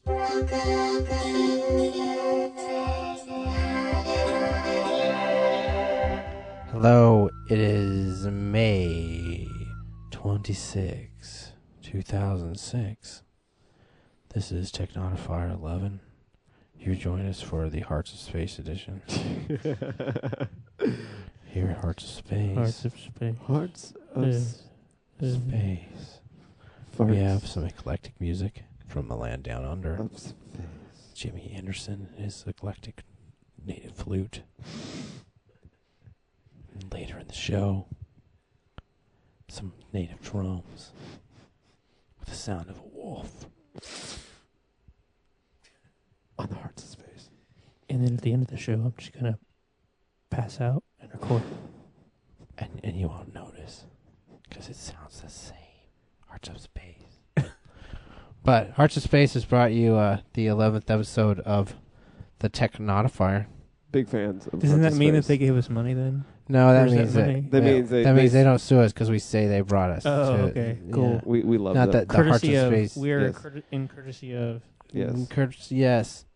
Hello, it is May 26, 2006. This is Technodifier 11. You join us for the Hearts of Space edition. Here at Hearts of Space. Hearts of Space. Hearts of Space. Farts. We have some eclectic music from the land down under. Of space. Jimmy Anderson, his eclectic native flute. And later in the show, some native drums with the sound of a wolf. On the Hearts of Space. And then at the end of the show, I'm just going to pass out and record. And you won't notice, because it sounds the same. Hearts of Space. But Hearts of Space has brought you the 11th episode of the Technodifier. Big fans. Of Doesn't that Hearts of mean that Space. they gave us money then? No, Or that is means that money? That means they don't sue us because we say they brought us. Oh, to, okay, cool. Yeah. We love Not that. that the Hearts of Courtesy of, Space. we are Yes. in courtesy of. Yes. Yes.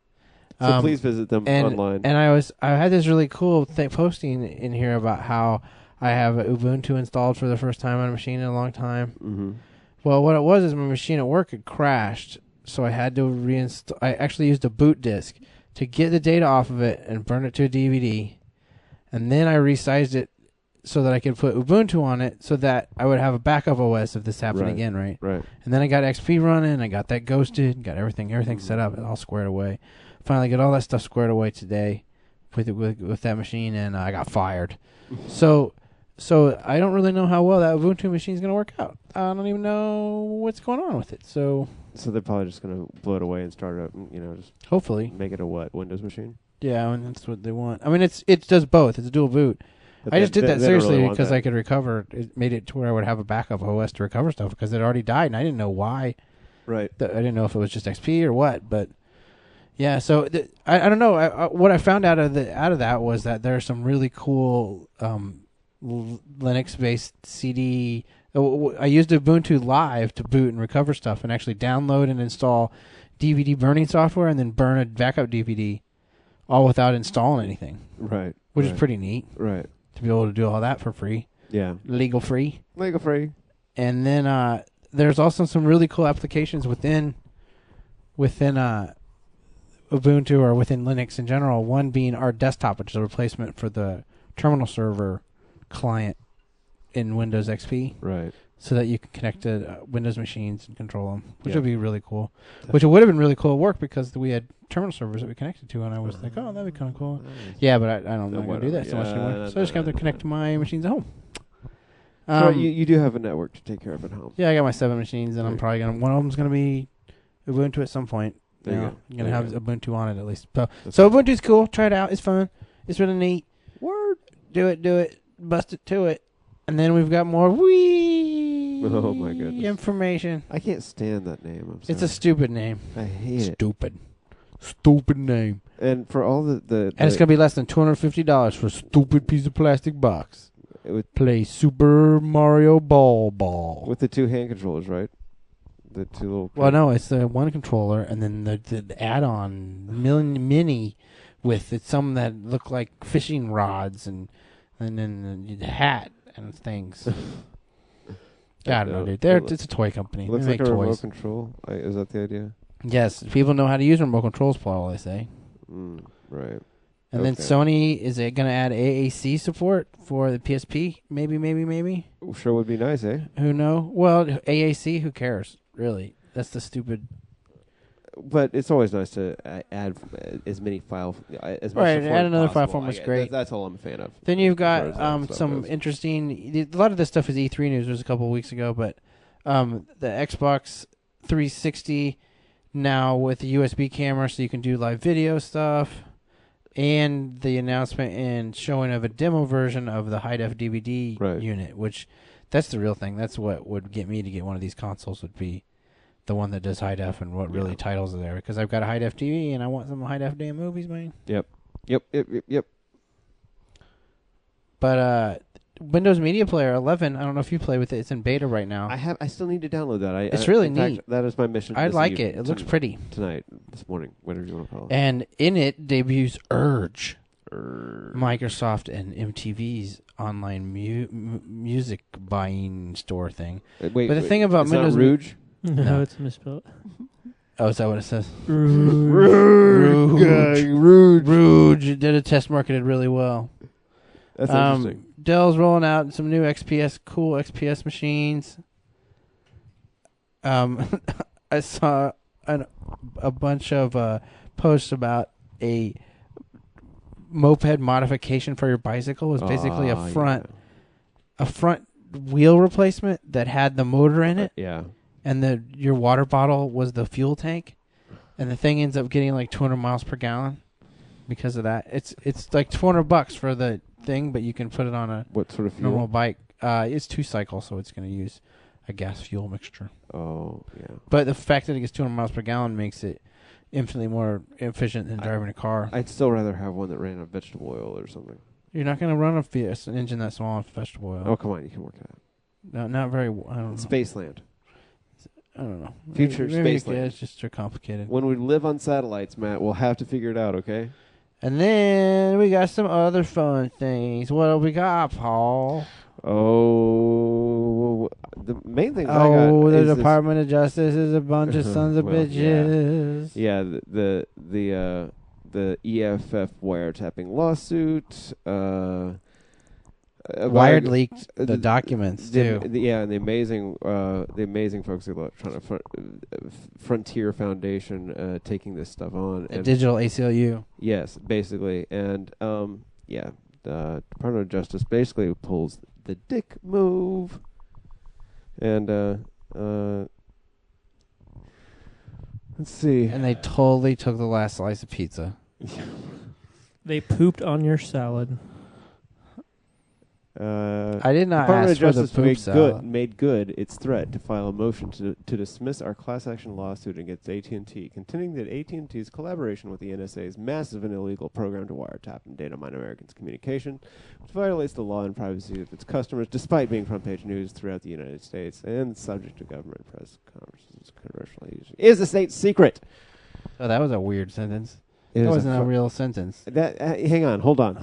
So please visit them online. And I had this really cool posting in here about how I have Ubuntu installed for the first time on a machine in a long time. Mm-hmm. Well, what it was is my machine at work had crashed, so I had to reinstall. I actually used a boot disk to get the data off of it and burn it to a DVD, and then I resized it so that I could put Ubuntu on it, so that I would have a backup OS if this happened again, right? Right. And then I got XP running, I got that ghosted, got everything set up, and all squared away. Finally got all that stuff squared away today with that machine, and I got fired. So I don't really know how well that Ubuntu machine is going to work out. I don't even know what's going on with it. So they're probably just going to blow it away and start it, just hopefully. make it a Windows machine? Yeah, and that's what they want. I mean, it does both. It's a dual boot. But I just did that they don't seriously really want because that. I could recover. It made it to where I would have a backup OS to recover stuff because it already died, and I didn't know why. Right. I didn't know if it was just XP or what, but yeah. So I don't know. What I found out of that was that there are some really cool Linux-based CD. I used Ubuntu Live to boot and recover stuff, and actually download and install DVD burning software, and then burn a backup DVD, all without installing anything. Right. Which is pretty neat. Right. To be able to do all that for free. Yeah. Legal free. Legal free. And then there's also some really cool applications within Ubuntu or within Linux in general. One being our desktop, which is a replacement for the terminal server client in Windows XP. Right. So that you can connect to Windows machines and control them, which Yeah. would be really cool. Which it would have been really cool at work because we had terminal servers that we connected to, and I was like, oh, that'd be kind of cool. Yeah, but I don't know how to do that so much anymore. So I just got to connect to my machines at home. So you do have a network to take care of at home. Yeah, I got my 7 machines, and I'm probably one of them's gonna be Ubuntu at some point. There you go. I'm gonna have Ubuntu on it at least. So Ubuntu's cool. Try it out. It's fun. It's really neat. Word. Do it. Bust it to it. And then we've got more Oh my goodness. information. I can't stand that name. I'm sorry. It's a stupid name. I hate it. Stupid name. And for all the And it's gonna be less than $250 for a stupid piece of plastic box. Play Super Mario Ball. With the 2 hand controllers, right? The 2 little. Well, no, it's the one controller, and then the add-on mini with some that look like fishing rods, and then the hat and things. I don't know, dude. It's a toy company. Looks They like make a toys. remote control. Is that the idea? Yes, people know how to use remote controls, Paul, they say. Right. And then Sony, is it going to add AAC support for the PSP? Maybe. Sure would be nice, eh? Who know? Well, AAC, who cares? Really? That's the stupid... But it's always nice to add as many file as much Right, support add as another file possible. form was great. That's all I'm a fan of. Then you've as far got as that some stuff interesting... A lot of this stuff is E3 news. It was a couple of weeks ago, but the Xbox 360 now with the USB camera, so you can do live video stuff, and the announcement and showing of a demo version of the high-def DVD unit, which that's the real thing. That's what would get me to get one of these consoles, would be the one that does high def and what really titles are there, because I've got a high def TV and I want some high def damn movies, man. Yep. But Windows Media Player 11. I don't know if you play with it. It's in beta right now. I still need to download that. It's really in neat. Fact, that is my mission. I like it. It looks pretty. Tonight, this morning, whatever you want to call it. And in it debuts Urge, Microsoft and MTV's online music buying store thing. Wait, but the thing about it's Windows not Rouge? No, it's misspelled. Oh, is that what it says? Rouge. Rouge did a test marketed really well. That's interesting. Dell's rolling out some new cool XPS machines. I saw a bunch of posts about a moped modification for your bicycle. It was basically a front wheel replacement that had the motor in it. Yeah. And your water bottle was the fuel tank, and the thing ends up getting like 200 miles per gallon because of that. It's like $200 for the thing, but you can put it on a what sort of fuel? normal bike. It's 2-cycle, so it's going to use a gas fuel mixture. Oh yeah. But the fact that it gets 200 miles per gallon makes it infinitely more efficient than driving a car. I'd still rather have one that ran on vegetable oil or something. You're not going to run an engine that small on vegetable oil. Oh come on, you can work it out. No, not very. I don't know. Spaceland. I don't know. Future maybe Spaceland. it's just too complicated. When we live on satellites, Matt, we'll have to figure it out, okay? And then we got some other fun things. What do we got, Paul? Oh, the main thing I got the is Department of Justice is a bunch of sons of well, bitches. Yeah, the EFF wiretapping lawsuit. Wired leaked the documents too. And the amazing folks who are trying to Frontier Foundation taking this stuff on. A digital ACLU. Yes, basically, and the Department of Justice basically pulls the dick move, and let's see. And they totally took the last slice of pizza. They pooped on your salad. I did not Department ask of for the Justice poop salad. made good its threat to file a motion to dismiss our class action lawsuit against AT&T, contending that AT&T's collaboration with the NSA's massive and illegal program to wiretap and data mine Americans' communication, which violates the law and privacy of its customers, despite being front-page news throughout the United States and subject to government press conferences, congressional use, is a state secret. Oh, that was a weird sentence. It That is wasn't a real sentence. hang on, hold on.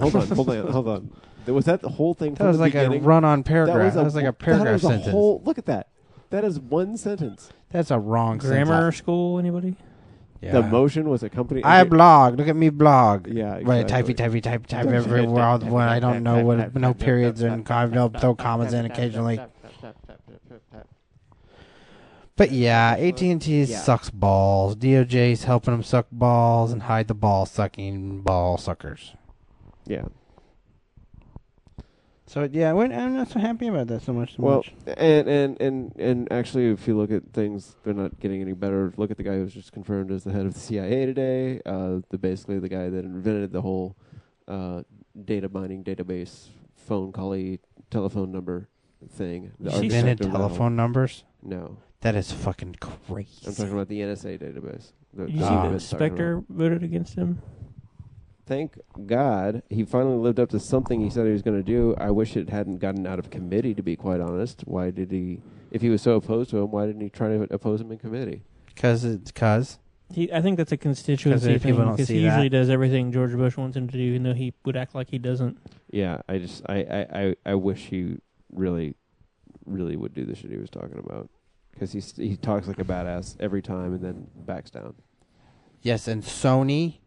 Was that the whole thing? That was like a run-on paragraph. That was like a paragraph sentence. Look at that. That is one sentence. That's a wrong Grammar sentence. school, anybody? Yeah. The motion was accompanied. I blog. Look at me blog. Yeah, When I exactly. type everywhere when I don't know what no periods and throw commas in occasionally. But yeah, AT&T sucks balls. DOJ's helping them suck balls and hide the ball-sucking ball suckers. Yeah. So yeah, I'm not so happy about that so much. And actually, if you look at things, they're not getting any better. Look at the guy who was just confirmed as the head of the CIA today. Basically the guy that invented the whole data mining database phone callie telephone number thing. Invented telephone numbers? No. That is fucking crazy. I'm talking about the NSA database. You see the inspector voted against him? Thank God he finally lived up to something he said he was going to do. I wish it hadn't gotten out of committee, to be quite honest. Why did he, if he was so opposed to him, why didn't he try to oppose him in committee? Because I think that's a constituency thing, because he usually does everything George Bush wants him to do, even though he would act like he doesn't. Yeah, I wish he really would do the shit he was talking about. Because he talks like a badass every time and then backs down. Yes, and Sony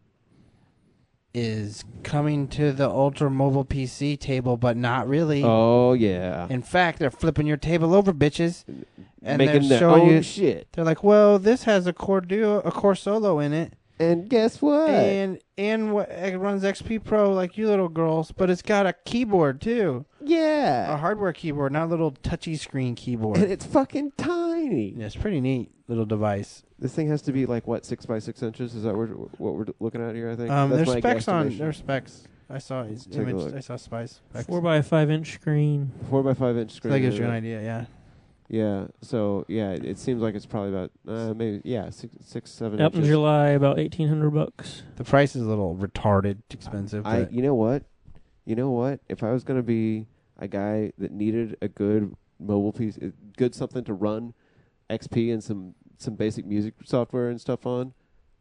is coming to the Ultra Mobile PC table, but not really. Oh, yeah. In fact, they're flipping your table over, bitches. And making they're their showing own you shit. They're like, well, this has a core solo in it. And guess what? And it runs XP Pro like you little girls, but it's got a keyboard, too. Yeah. A hardware keyboard, not a little touchy screen keyboard. And it's fucking tiny. Yeah, it's pretty neat little device. This thing has to be like, what, 6 by 6 inches? Is that what we're looking at here, I think? There's specs on. There's specs. I saw his image. I saw specs. 4x5 screen. 4 by 5 inch screen. So that gives you an idea, yeah. Yeah. So yeah, it seems like it's probably about maybe 6, 7 Up inches. in July, about $1,800. The price is a little retarded expensive. You know what? If I was gonna be, a guy that needed a good mobile piece, good something to run XP and some basic music software and stuff on,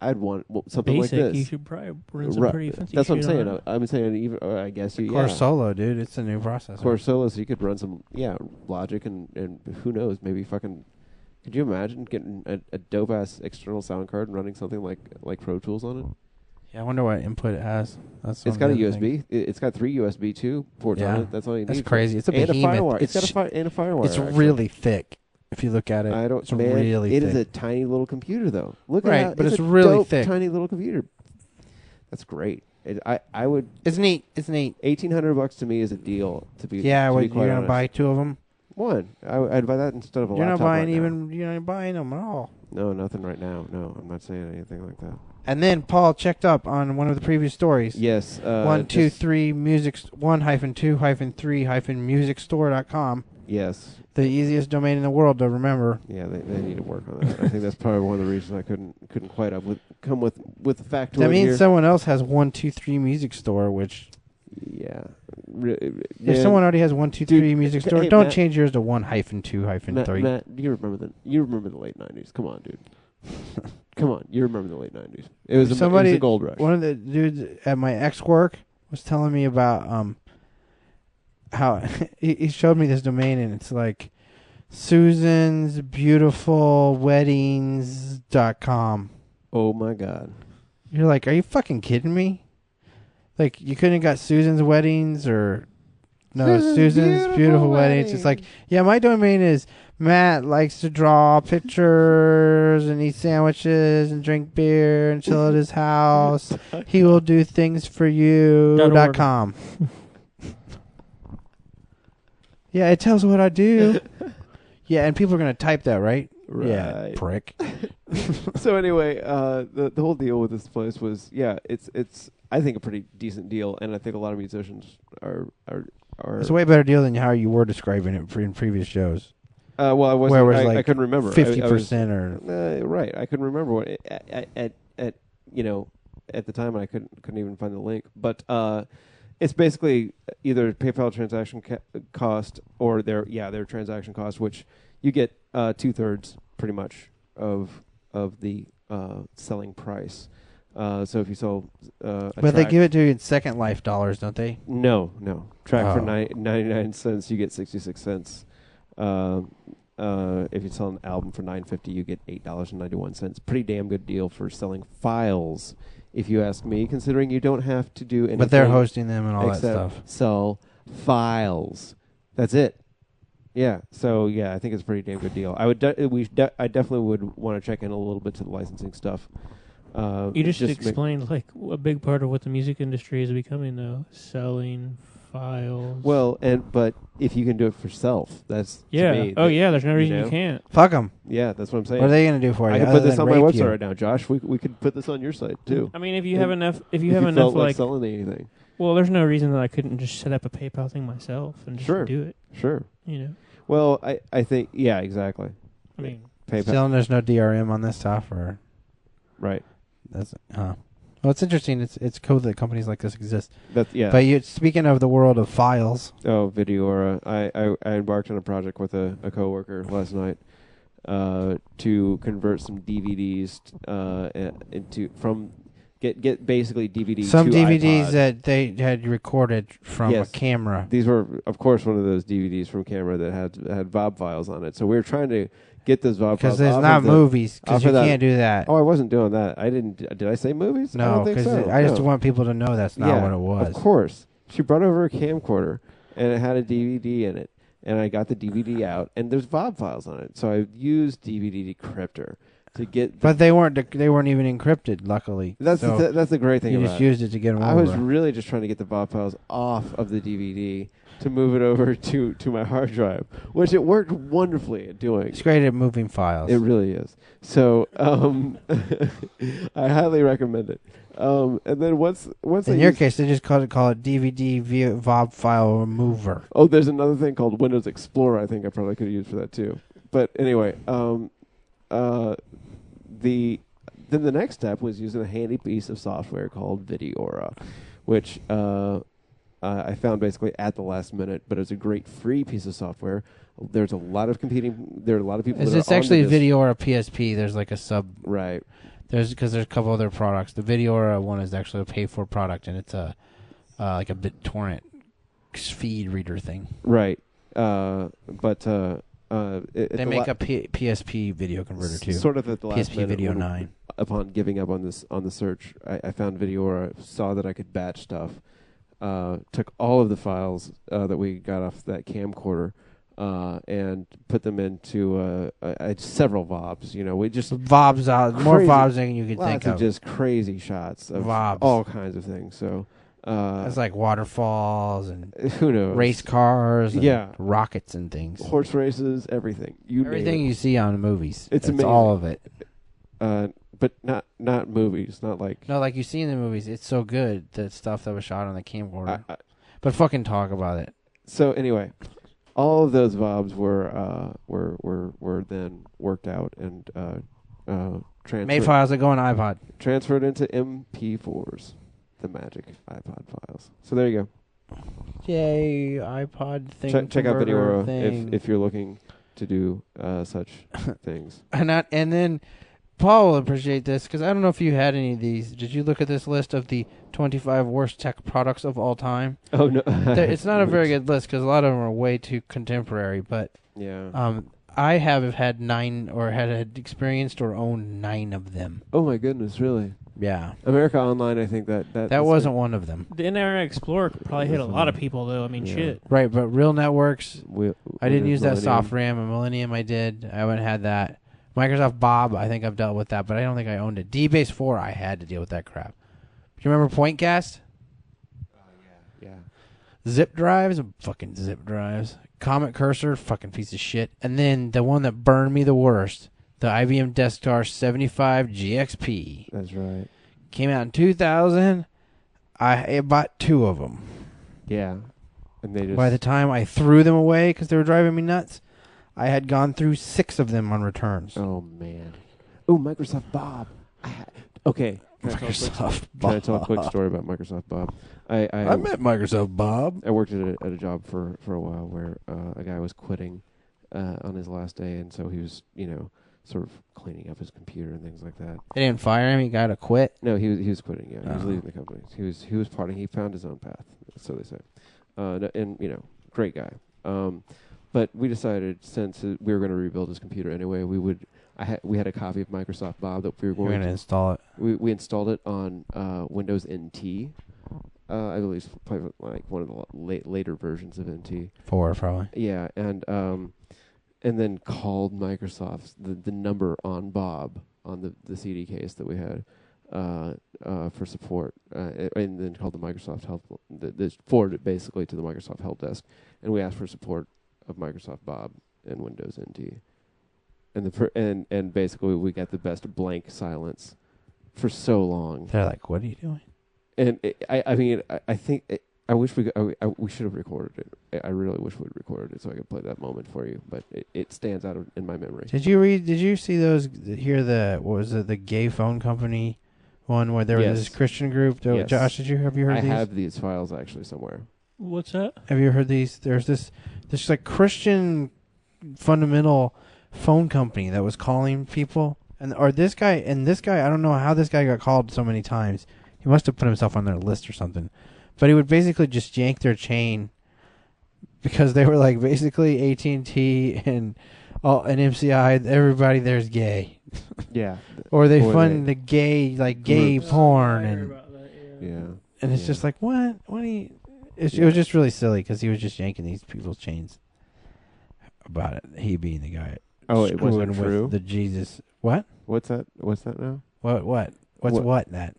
I'd want something basic, like this. You should probably run some pretty fancy. That's what I'm shit saying. on I'm saying even I guess you Core Solo, dude. It's a new processor. Core Solo, so you could run some Logic and who knows, maybe fucking. Could you imagine getting a dope ass external sound card and running something like Pro Tools on it? Yeah, I wonder what input it has. It's got a USB. It's got 3 USB 2 ports on it. That's all you need. That's crazy. It's a behemoth. It's got a FireWire. It's really thick. If you look at it, it's really thick. It is a tiny little computer, though. Look at it. But it's really dope, thick. Tiny little computer. That's great. I would. It's neat. It's neat. $1,800 to me is a deal. You're gonna buy 2 of them. One. I'd buy that instead of a laptop. You're not buying them at all. No, nothing right now. No, I'm not saying anything like that. And then Paul checked up on one of the previous stories. Yes. 123 music 1-2-3-musicstore.com. Yes. The easiest domain in the world to remember. Yeah, they need to work on that. I think that's probably one of the reasons I couldn't quite come with the factoid. That means here. someone else has 123 Music Store, which if someone already has 123 Music Store, don't Matt, change yours to 1-2-3. Matt, you remember the late 90s? Come on, dude. Come on, you remember the late 90s? It was a gold rush. One of the dudes at my ex work was telling me about how he showed me this domain, and it's like SusansBeautifulWeddings.com. Oh my God. You're like, are you fucking kidding me? Like, you couldn't have got Susan's Weddings or Susan's Beautiful Weddings. It's like, yeah, my domain is Matt likes to draw pictures and eat sandwiches and drink beer and chill at his house. He will do things for you.com. Yeah, it tells what I do. Yeah, and people are going to type that, right? Yeah, prick. So anyway, the whole deal with this place was, it's I think a pretty decent deal, and I think a lot of musicians are. It's a way better deal than how you were describing it in previous shows. Well, I wasn't. I couldn't remember 50% or right. I couldn't remember what at the time I couldn't even find the link, but it's basically either PayPal transaction cost or their transaction cost, which you get 2/3 pretty much of the selling price. So if you sell but they give it to you in Second Life dollars, don't they? No. Track for 99 cents, you get 66 cents. If you sell an album for $9.50, you get $8.91. Pretty damn good deal for selling files, if you ask me, considering you don't have to do anything. But they're hosting them and all that stuff. Sell files. That's it. Yeah. So I think it's a pretty damn good deal. I definitely would want to check in a little bit to the licensing stuff. You just explained like a big part of what the music industry is becoming, though, selling files. Well, but if you can do it for self, that's to me, there's no reason you can't. Fuck them. Yeah, that's what I'm saying. What are they going to do for you? I can put this on my website right now, Josh. We could put this on your site too. I mean, if you have enough, felt like selling anything. Well, there's no reason that I couldn't just set up a PayPal thing myself and just do it. Sure. Well, I think exactly. I mean, PayPal. Still, there's no DRM on this stuff, or right. That's Well, it's interesting. It's cool that companies like this exist. But speaking of the world of files. Oh, Videora. I embarked on a project with a coworker last night to convert some DVDs get basically DVDs. Some to DVDs iPod. that they had recorded from a camera. These were, of course, one of those DVDs from camera that had VOB files on it. So we were trying to get those VOB files. Because there's not movies. Because you can't do that. Oh, I wasn't doing that. I didn't. Did I say movies? No, because I just want people to know that's not what it was. Of course. She brought over a camcorder, and it had a DVD in it. And I got the DVD out, and there's VOB files on it. So I used DVD decryptor to get. But they weren't even encrypted. Luckily, that's the great thing. You just used it to get them over. I was really just trying to get the VOB files off of the DVD to move it over to my hard drive, which it worked wonderfully at doing. It's great at moving files. It really is. So I highly recommend it. And then once in your case, they just call it DVD VOB file remover. Oh, there's another thing called Windows Explorer. I think I probably could have used for that too. But anyway, then the next step was using a handy piece of software called Videora, which I found basically at the last minute, but it's a great free piece of software. There's a lot of competing. There are a lot of people. It's actually Videora PSP. There's like a sub. Right. There's a couple other products. The Videora one is actually a pay-for product, and it's a like a BitTorrent feed reader thing. Right. They make a PSP video converter too. Sort of at the last PSP minute, Video 9. Upon giving up on the search, I found Videora, saw that I could batch stuff, took all of the files that we got off that camcorder, and put them into several VOBs. We just VOBs out more VOBs than you could think of. Just crazy shots of VOBs. all kinds of things. So. It's like waterfalls and who knows, race cars, and – rockets and things, horse races, everything. Everything you see on movies. It's amazing. All of it. But not movies, not like like you see in the movies. It's so good, the stuff that was shot on the camcorder. But fucking talk about it. So anyway, all of those VOBs were then worked out and transferred. Made files that go on iPod. Transferred into MP4s. The magic iPod files. So there you go. Yay, iPod thing. Check out Videora if you're looking to do such things. And then Paul will appreciate this because I don't know if you had any of these. Did you look at this list of the 25 worst tech products of all time? Oh no, it's not a very good list because a lot of them are way too contemporary. But yeah, I have had 9 or had experienced or owned 9 of them. Oh my goodness, really? Yeah. America Online, I think that wasn't one of them. The Internet Explorer probably hit a lot of people, though. I mean, shit. Right, but Real Networks, I didn't use that Millennium. soft RAM. A Millennium I did. I haven't had that. Microsoft Bob, I think I've dealt with that, but I don't think I owned it. DBase 4, I had to deal with that crap. Do you remember Pointcast? Yeah. Zip drives? Fucking zip drives. Comet Cursor? Fucking piece of shit. And then the one that burned me the worst, the IBM Desktop 75 GXP. That's right. Came out in 2000. I bought 2 of them. Yeah. And they just... By the time I threw them away because they were driving me nuts, I had gone through 6 of them on returns. Oh, man. Oh, Microsoft Bob. Okay. Can I tell a quick story about Microsoft Bob? I met Microsoft Bob. I worked at a job for a while where a guy was quitting on his last day, and so he was, sort of cleaning up his computer and things like that. They didn't fire him. He got to quit. No, he was quitting. Yeah, he was leaving the company. He was parting. He found his own path, so they say. And great guy. But we decided since we were going to rebuild his computer anyway, we had a copy of Microsoft Bob that we were going to install it. We installed it on Windows NT. I believe it's probably like one of the later versions of NT. 4 probably. Yeah, and then called Microsoft the number on Bob on the CD case that we had for support, and then called the Microsoft help. Forwarded basically to the Microsoft help desk, and we asked for support of Microsoft Bob and Windows NT, and basically we got the best blank silence for so long. They're like, "What are you doing?" And I think. I wish we should have recorded it. I really wish we'd recorded it so I could play that moment for you. But it stands out in my memory. Did you see those? What was it? The gay phone company one where there was this Christian group. Yes. Josh, have you heard these? I have these files actually somewhere. What's that? Have you heard these? There's this like Christian fundamental phone company that was calling people, or this guy. I don't know how this guy got called so many times. He must have put himself on their list or something. But he would basically just yank their chain because they were like basically AT&T and MCI. Everybody there's gay. Yeah. Or they fund the gay porn and it's just like what? What do you? It was just really silly because he was just yanking these people's chains about it. He being the guy. Oh, it wasn't true. With the Jesus. What? What's that? What's that now? What? What that?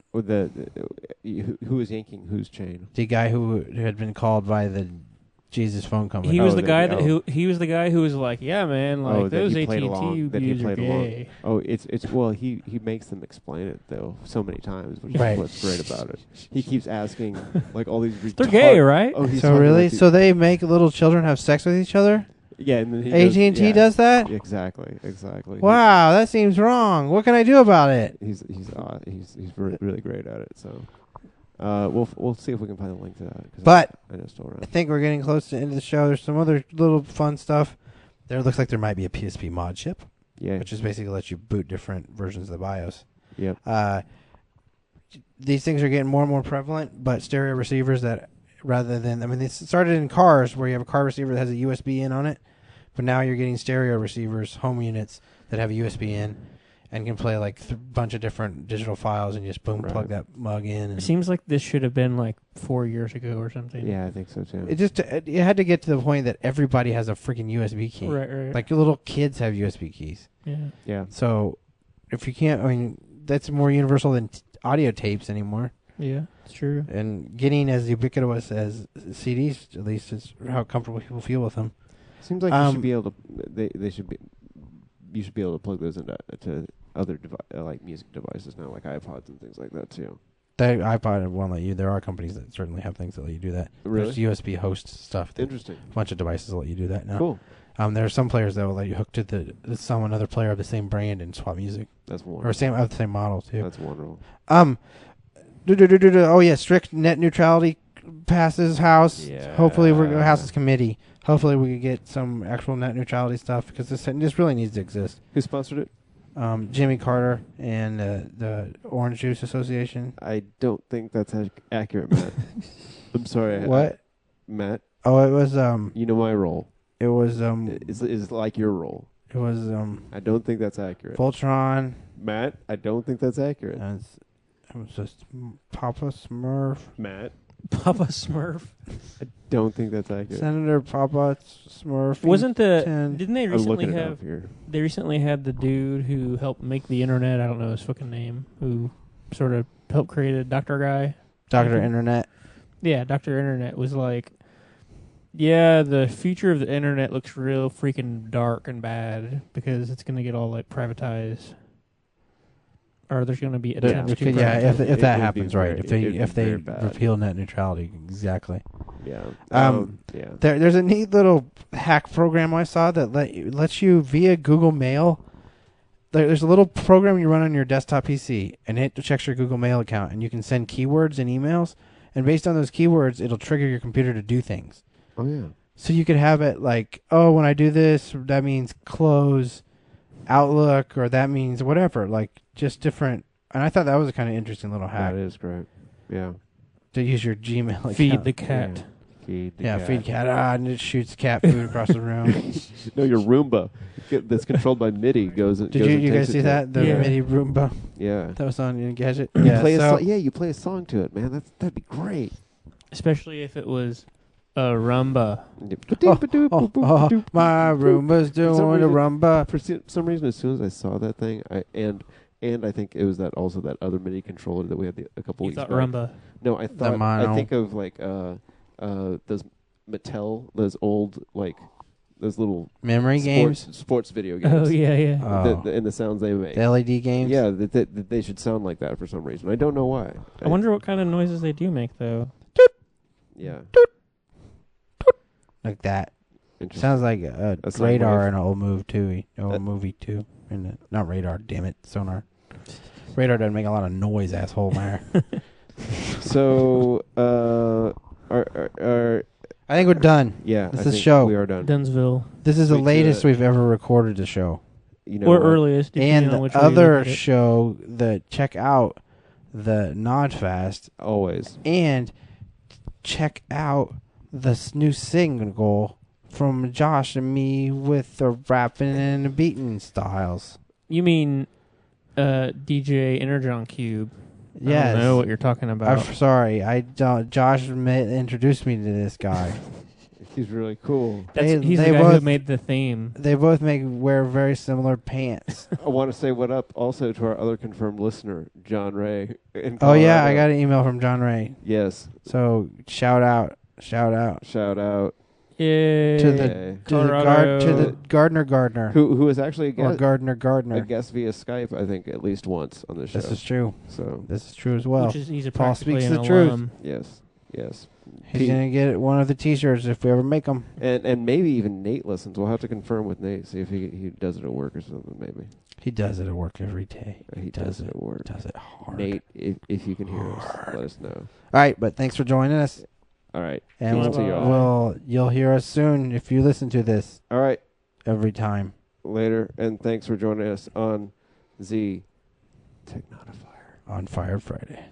Who was yanking whose chain? The guy who had been called by the Jesus phone company. He was the guy he was the guy who was like, yeah, man, like those AT&T users are gay. Oh, it's he makes them explain it though so many times, which is what's great about it. He keeps asking like all these. They're gay, right? Oh, so really? So they make little children have sex with each other? Yeah, and then AT&T does that? Exactly. Wow, that seems wrong. What can I do about it? He's really great at it. So, We'll see if we can find a link to that. But I know it's still around. I think we're getting close to the end of the show. There's some other little fun stuff. There looks like there might be a PSP mod chip, which is basically lets you boot different versions of the BIOS. Yep. These things are getting more and more prevalent, but stereo receivers that rather than, they started in cars where you have a car receiver that has a USB in on it, but now you're getting stereo receivers, home units that have a USB in and can play like a bunch of different digital files and just boom, plug that mug in. It seems like this should have been like 4 years ago or something. Yeah, I think so too. It had to get to the point that everybody has a freaking USB key. Right. Like little kids have USB keys. Yeah. So if you can't, that's more universal than audio tapes anymore. Yeah, it's true. And getting as ubiquitous as CDs, at least, is how comfortable people feel with them. Seems like you should be able to. You should be able to plug those into other like music devices now, like iPods and things like that too. The iPod won't let you. There are companies that certainly have things that let you do that. Really? There's USB host stuff. Interesting. A bunch of devices that let you do that now. Cool. There are some players that will let you hook to another player of the same brand and swap music. That's wonderful. Or the same model too. That's wonderful. Oh yeah, strict net neutrality passes House. Yeah. Hopefully House's committee. Hopefully we could get some actual net neutrality stuff because this really needs to exist. Who sponsored it? Jimmy Carter and the Orange Juice Association. I don't think that's accurate, Matt. I'm sorry. What? Matt? Oh, it was You know my role. It was Is like your role. It was I don't think that's accurate. Voltron. Matt, I don't think that's accurate. It was just Papa Smurf. Matt, Papa Smurf. I don't think that's accurate. Senator Papa Smurf. Didn't they I'm recently looking it have? up here. They recently had the dude who helped make the internet. I don't know his fucking name. Who sort of helped create a doctor guy. Dr. Internet. Yeah, Dr. Internet was like, yeah, the future of the internet looks real freaking dark and bad because it's going to get all like privatized. Or there's going to be attempts to privatize. If that happens, right? If they repeal net neutrality, exactly. Yeah. Yeah. There's a neat little hack program I saw that lets you via Google Mail. There's a little program you run on your desktop PC, and it checks your Google Mail account, and you can send keywords and emails, and based on those keywords, it'll trigger your computer to do things. Oh yeah. So you could have it like, oh, when I do this, that means close Outlook, or that means whatever, like just different. And I thought that was a kind of interesting little hack. That is great. Yeah. To use your Gmail account. Feed the cat. Yeah. Feed cat. And it shoots cat food across the room. No, your Roomba that's controlled by MIDI goes. Did you guys see that? The MIDI Roomba. Yeah. That was on Engadget. You play a song to it, man. That'd be great. Especially if it was a rumba. My Roomba's doing a rumba. For some reason, as soon as I saw that thing, and I think it was that other MIDI controller that we had a couple weeks ago. Rumba. No, I think of like those Mattel, those old like those little memory games, sports video games. Oh yeah. And the sounds they make. The LED games. Yeah, that they should sound like that for some reason. I don't know why. I wonder what kind of noises they do make though. Yeah. Like that. Sounds like a Radar in an old movie too. Not Radar, damn it, Sonar. Radar doesn't make a lot of noise, asshole, man. So, I think we're done. Yeah, this is the show. We are done. Dunsville. This is the latest we've ever recorded the show. Earliest. And the other show, check out the Nodfast. Always. And check out the new single from Josh and me with the rapping and the beating styles. You mean DJ Energon Cube? Yes. I don't know what you're talking about. I'm sorry. Josh introduced me to this guy. He's really cool. He's the guy who made the theme. They both wear very similar pants. I want to say what up also to our other confirmed listener, John Ray. Oh, yeah. I got an email from John Ray. Yes. So, shout out. Yay. To the Gardner. Who is actually a guest. Gardner. A guest via Skype, I think, at least once on the show. This is true. So this is true as well. He's Paul speaks the alum. truth. Yes. He's going to get one of the T-shirts if we ever make them. And maybe even Nate listens. We'll have to confirm with Nate, see if he does it at work or something, maybe. He does it at work every day. He does it at work. Does it hard. Nate, if you can hear us, let us know. All right, but thanks for joining us. All right. And Peace to y'all. you'll hear us soon if you listen to this. All right. Every time. Later, and thanks for joining us on the Technodifier. On Fire Friday.